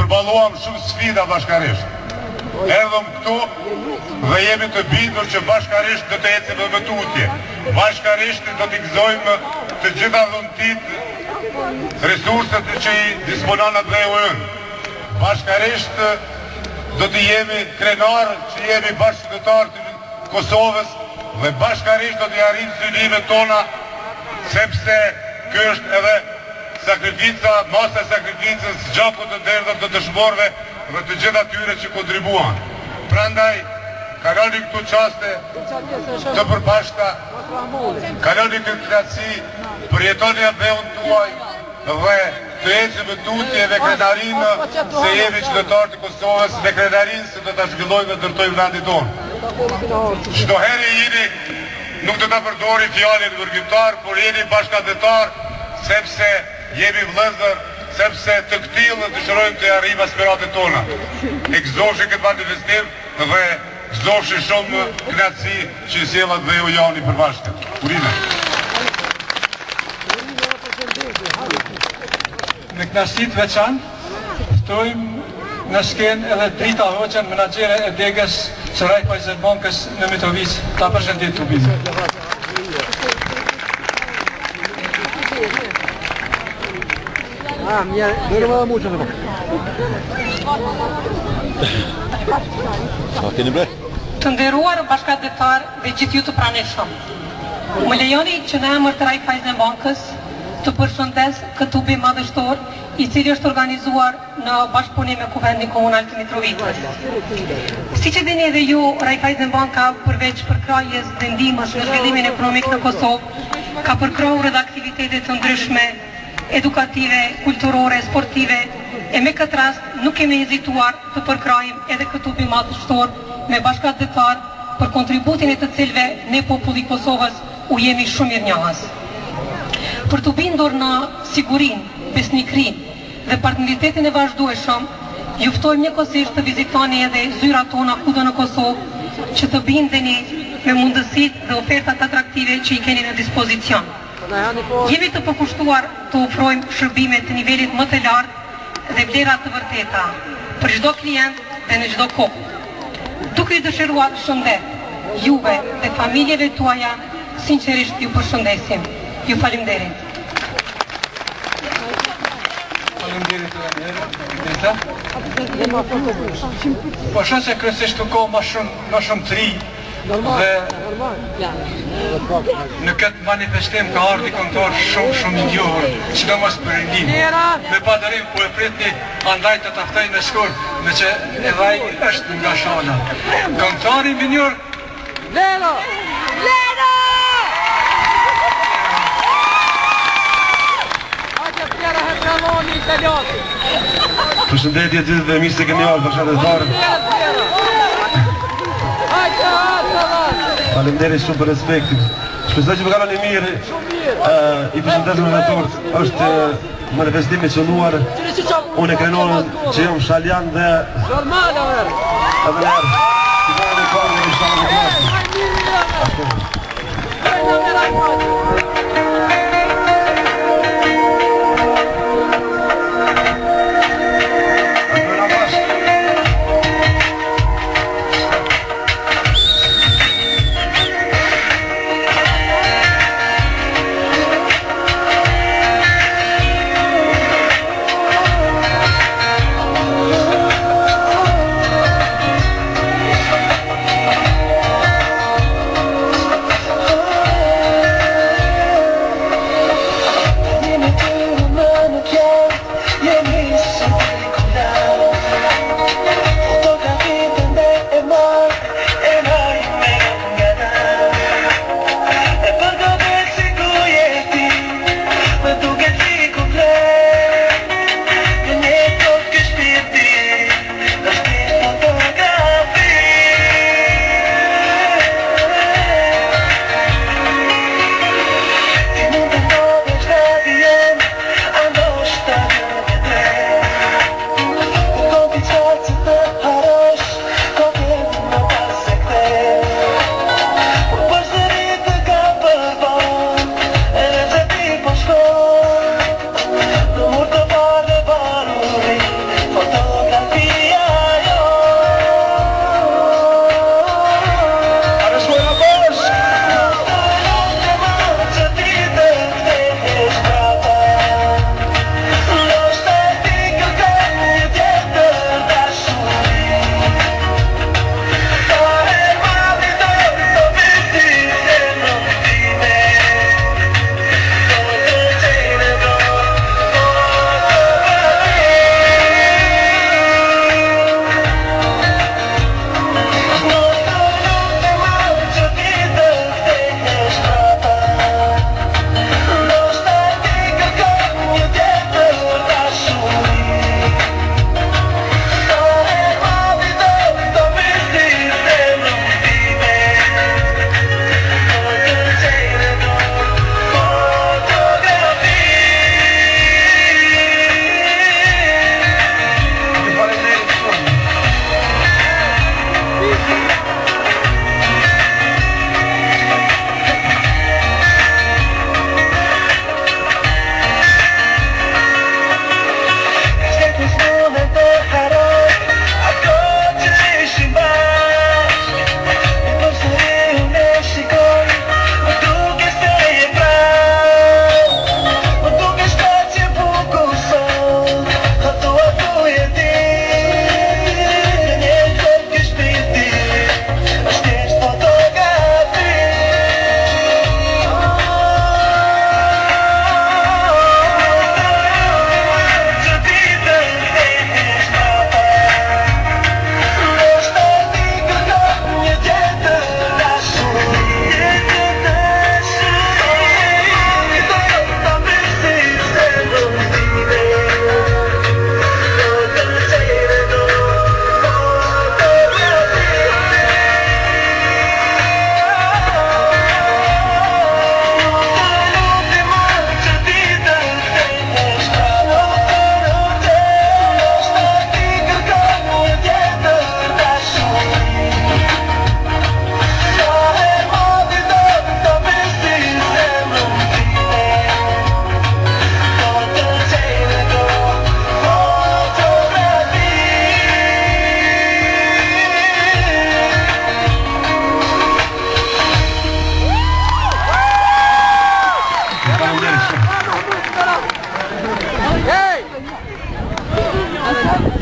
përballuam shumë sfida bashkarisht. Erdhëm këtu dhe jemi të bindur që bashkarisht do të ecim me tutje. Bashkarisht do t'i gëzojmë të gjitha dhuntit resurset që i disponon atë dheu ynë. Bashkarisht do të jemi krenar që jemi bashkëqytetar të Kosovës dhe bashkarisht do t'i arrijmë synimet tona, sepse ky është edhe sakrifica, masa e sakrificës gjakut të derdhët të dëshmorëve dhe të gjitha atyre që kontribuan. Prandaj, kaloni këtu qaste të përbashkëta, kaloni këtë knatësi, përjetoni adheun tuaj dhe të ecim me tutje dhe krenarinë se jemi qytetarë të Kosovës dhe krenarinë se do të zhvillojmë dhe ndërtojmë vendin tonë. Çdo herë jeni nuk do ta përdori fjalën vërgimtar, por jeni bashkëdhetar sepse jemi vëllezër, sepse të këtillë dëshirojmë të arrijmë aspiratet tona. E gëzofshi këtë manifestim dhe gëzofshi shumë knatësi që i sjellat dhe ju jani përbashkë. Urime. Me knatësi të veçantë ftojmë në skenë edhe Drita Hoxhën, menaxhere e degës së Raiffeisenbankës në Mitrovic. Ta përshëndet tubinë. Të nderuar bashkëdhetar dhe gjithë ju të pranishëm. Më lejoni që në emër të Raiffeisenbankës të përshëndes këtë tubi madhështor i cili është organizuar në bashkëpunim me Kuvendin Komunal të Mitrovicës. Siç e dini edhe ju, Raiffeisenbanka përveç përkrahjes dhe ndihmës në zhvillimin ekonomik në Kosovë, ka përkrahur edhe aktivitete të ndryshme edukative, kulturore, sportive, e me këtë rast nuk kemi hezituar të përkrahim edhe këtë tubi madhështor me bashkëdhetar për kontributin e të cilëve ne populli i Kosovës u jemi shumë mirënjohës. Për të bindur në sigurinë, besnikrinë dhe partneritetin e vazhdueshëm, ju ftojmë njëkohësisht të vizitoni edhe zyrat tona kudo në Kosovë, që të bindeni me mundësitë dhe ofertat atraktive që i keni në dispozicion. Jemi të përkushtuar të ofrojmë shërbime të nivelit më të lartë dhe vlera të vërteta për çdo klient dhe në çdo kohë. Duke i dëshiruar shëndet, juve dhe familjeve tuaja, sinqerisht ju përshëndesim. Ju faleminderit. Faleminderit Drita. Po shoh se kryesisht ka më shumë të ri dhe në këtë manifestim ka ardhi këngëtar shumë i njohur, sidomos për rindim. Me padërim po e pritni andaj të taftoj në shkurt, me që edhe ai është nga Shana. Këngëtari i minjor Leno! Leno! Përshëndetje të dhe mirë se keni ardhur bashkëdhetar. Faleminderit shumë për respektin. Shpresoj që më kaloni mirë. I përshëndesim me tort. Është manifestim i cënuar. Unë e krenoj që jam shaljan dhe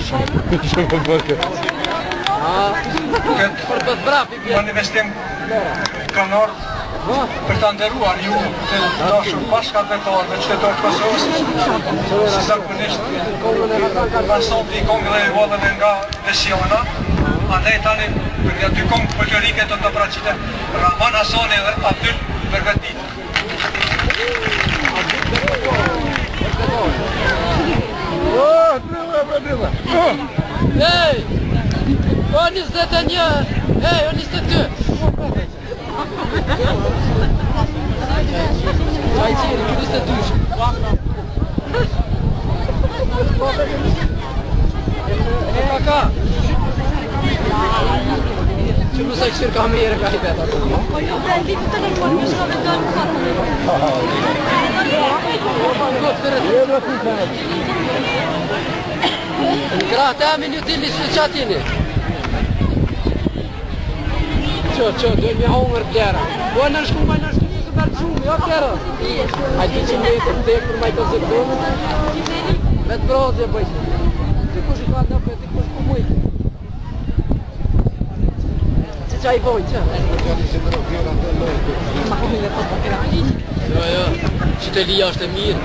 Këtë manifestim kanë ardhur për të nderuar ju të dashur bashkëdhetarë dhe qytetarë të Kosovës, si zakonisht ansambli i kongëve e vallëve nga Lesiana, andaj tani për dy kongë folklorike do të paraqiten Rahman Hasani dhe Abdul Berbetit. Hej! O 21! Hej, o 22! Ai tira, que lista duas. É pra cá. Deixa eu sair com a câmera cá perto. Krah tami një tili së qatini. Qo, dojmë me hongër tjera. Po në shku, ma në shku një të bërë shumë, jo tjera. A 200 metrë të tekër, ma i të zëkëtonë. Me të brodhe, bëjtë. Ty kush i ka të për, ty kush ku mujtë. Që qa i bojtë, që? Jo, qytelia është e mirë.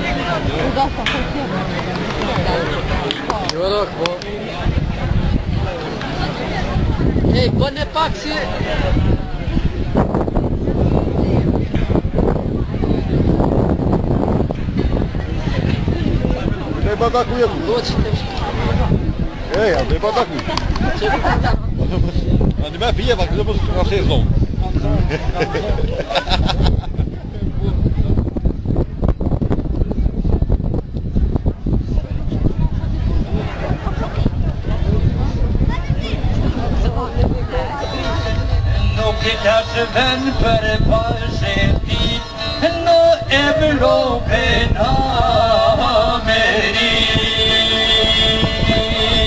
Jo, do, po. Ej, bënë e pak si... Te bataku jetu. Do që të shkë. Eja, te bataku. Që të bataku? Andi me pije, pa këtë mësë ka shesë zonë. Që vend për bashkëtit në Evropën